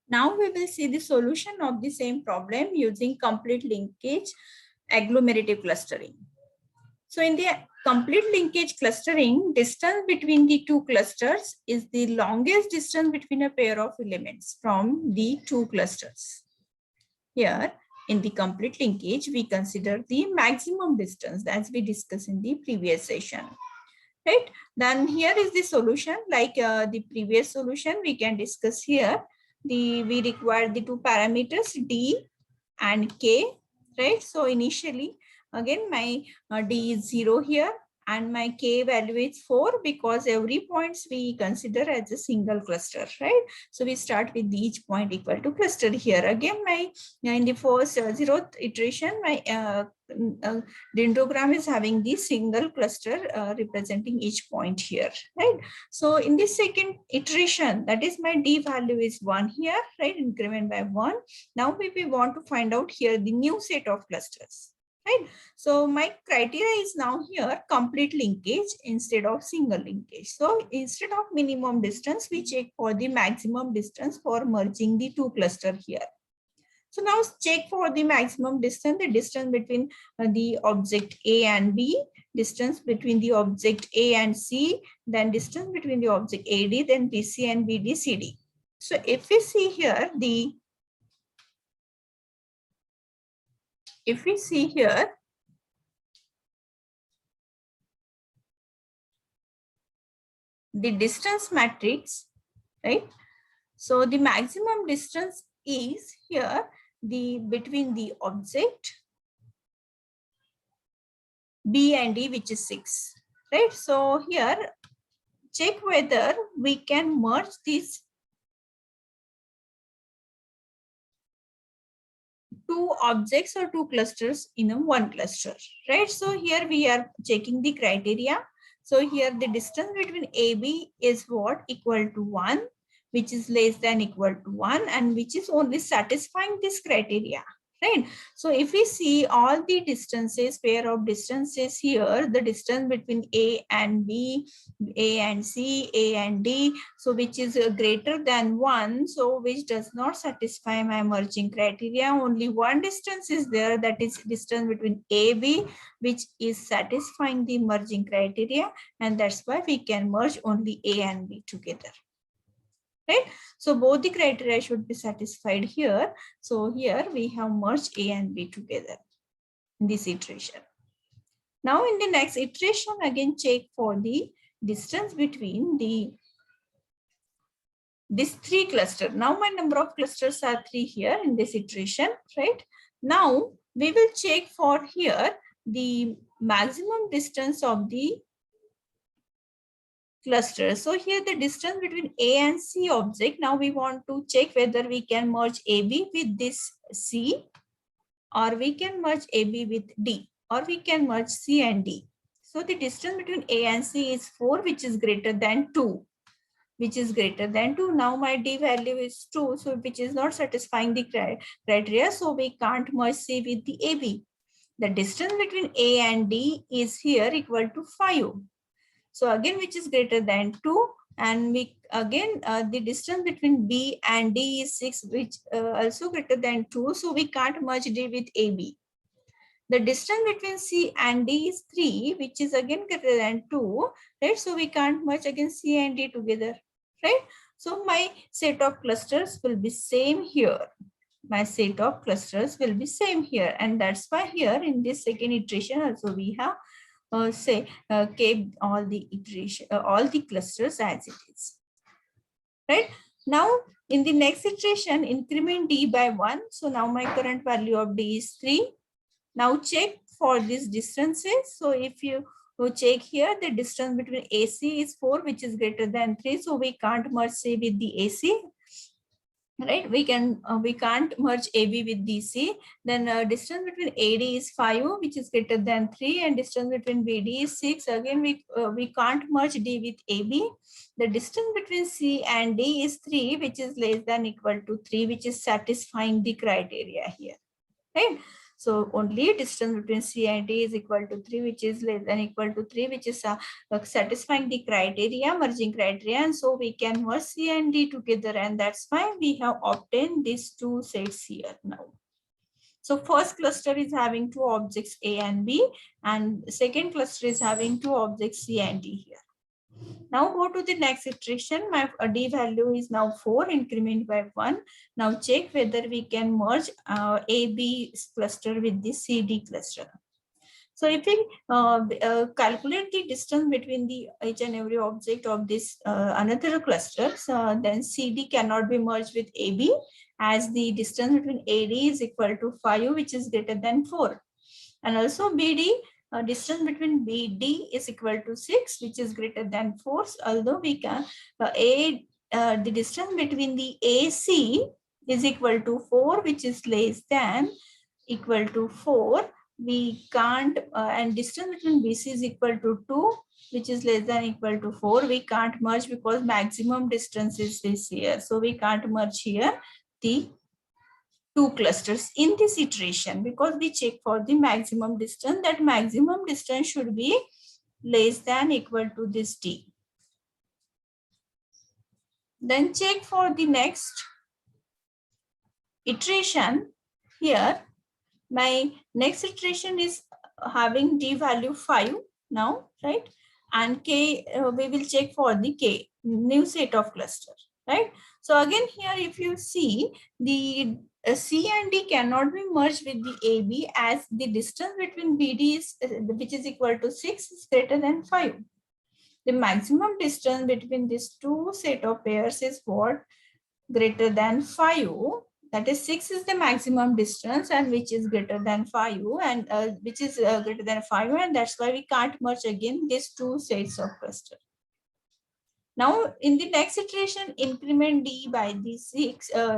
Now we will see the solution of the same problem using complete linkage agglomerative clustering. So in the complete linkage clustering, distance between the two clusters is the longest distance between a pair of elements from the two clusters. Here in the complete linkage, we consider the maximum distance as we discussed in the previous session. Right? Then here is the solution like the previous solution we can discuss here. We require the two parameters D and K, right? So initially, again, my D is 0 here and my K value is 4 because every points we consider as a single cluster, right? So we start with each point equal to cluster here. Again, my in the first 0th iteration, my dendrogram is having the single cluster representing each point here, right? So in the second iteration, that is my D value is 1 here, right? Increment by 1. Now we want to find out here the new set of clusters, right? So my criteria is now here complete linkage instead of single linkage. So instead of minimum distance, we check for the maximum distance for merging the two clusters here. So now check for the maximum distance, the distance between the object A and B, distance between the object A and C, then distance between the object AD, then BC and BD, CD. So if we see here the the distance matrix, right? So the maximum distance is here the between the object B and D, which is 6, right? So here check whether we can merge these two objects or two clusters in a one cluster, right? So here we are checking the criteria. So here the distance between AB is what? Equal to 1, which is less than equal to 1 and which is only satisfying this criteria, right? So if we see all the distances, pair of distances here, the distance between A and B, A and C, A and D, so which is greater than 1, so which does not satisfy my merging criteria. Only one distance is there, that is distance between AB, which is satisfying the merging criteria, and that's why we can merge only A and B together. Right? So both the criteria should be satisfied here. So here we have merged A and B together in this iteration. Now in the next iteration, again check for the distance between these three clusters. Now my number of clusters are 3 here in this iteration, right? Now we will check for here the maximum distance of the cluster. So here the distance between A and C object. Now we want to check whether we can merge AB with this C, or we can merge AB with D, or we can merge C and D. So the distance between A and C is 4, which is greater than 2. Which is greater than 2. Now my D value is 2, so which is not satisfying the criteria. So we can't merge C with the AB. The distance between A and D is here equal to 5. So again, which is greater than 2, and we again the distance between B and D is 6, which also greater than 2. So we can't merge D with AB. The distance between C and D is 3, which is again greater than 2, right? So we can't merge again C and D together, right? So my set of clusters will be same here. My set of clusters will be same here, and that's why here in this second iteration also we have kept all the iteration, all the clusters as it is, right? Now in the next iteration, increment D by 1. So now my current value of D is 3. Now check for these distances. So if you check here, the distance between AC is 4, which is greater than 3. So we can't merge C with the AC. Right, we can't merge AB with DC. Then distance between AD is 5, which is greater than 3, and distance between BD is 6. Again, we can't merge D with AB. The distance between C and D is 3, which is less than equal to 3, which is satisfying the criteria here. Right. So only distance between C and D is equal to 3, which is less than equal to 3, which is satisfying the criteria, merging criteria. And so we can merge C and D together. And that's why we have obtained these two sets here now. So first cluster is having two objects A and B, and second cluster is having two objects C and D here. Now go to the next iteration. My D value is now 4, increment by 1. Now check whether we can merge AB cluster with the CD cluster. So if we calculate the distance between the each and every object of this another cluster, then CD cannot be merged with AB, as the distance between AD is equal to 5, which is greater than 4. And also BD, distance between BD is equal to 6, which is greater than 4. Although we can, the distance between the AC is equal to 4, which is less than equal to 4. We can't, and distance between BC is equal to 2, which is less than equal to 4. We can't merge because maximum distance is this here. So we can't merge here the two clusters in this iteration, because we check for the maximum distance. That maximum distance should be less than equal to this D. Then check for the next iteration. Here my next iteration is having D value 5 now, right? And K, we will check for the K, new set of cluster, right? So again here, if you see, the C and D cannot be merged with the AB, as the distance between BD is, which is equal to 6, is greater than 5. The maximum distance between these two set of pairs is what? Greater than 5. That is 6 is the maximum distance, and which is greater than 5, and which is greater than 5, and that's why we can't merge again these two sets of cluster. Now in the next iteration, increment D by the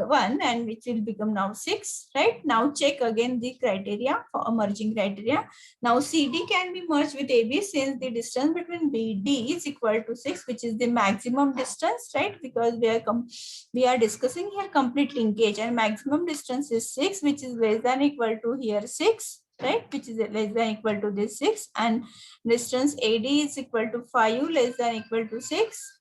1, and which will become now 6, right? Now check again the criteria for merging criteria. Now CD can be merged with AB, since the distance between BD is equal to 6, which is the maximum distance, right? Because we are discussing here complete linkage, and maximum distance is 6, which is less than equal to here 6, right? Which is less than equal to this 6, and distance AD is equal to 5, less than equal to 6.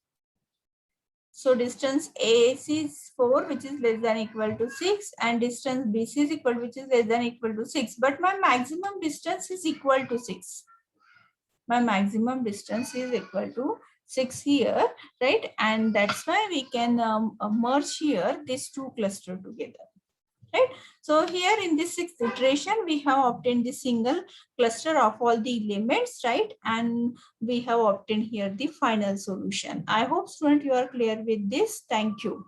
So distance AC is 4, which is less than equal to 6, and distance BC is equal, which is less than equal to 6. But my maximum distance is equal to 6. My maximum distance is equal to 6 here, right? And that's why we can merge here these two clusters together, right? So here in this sixth iteration, we have obtained the single cluster of all the elements, right? And we have obtained here the final solution. I hope, student, you are clear with this. Thank you.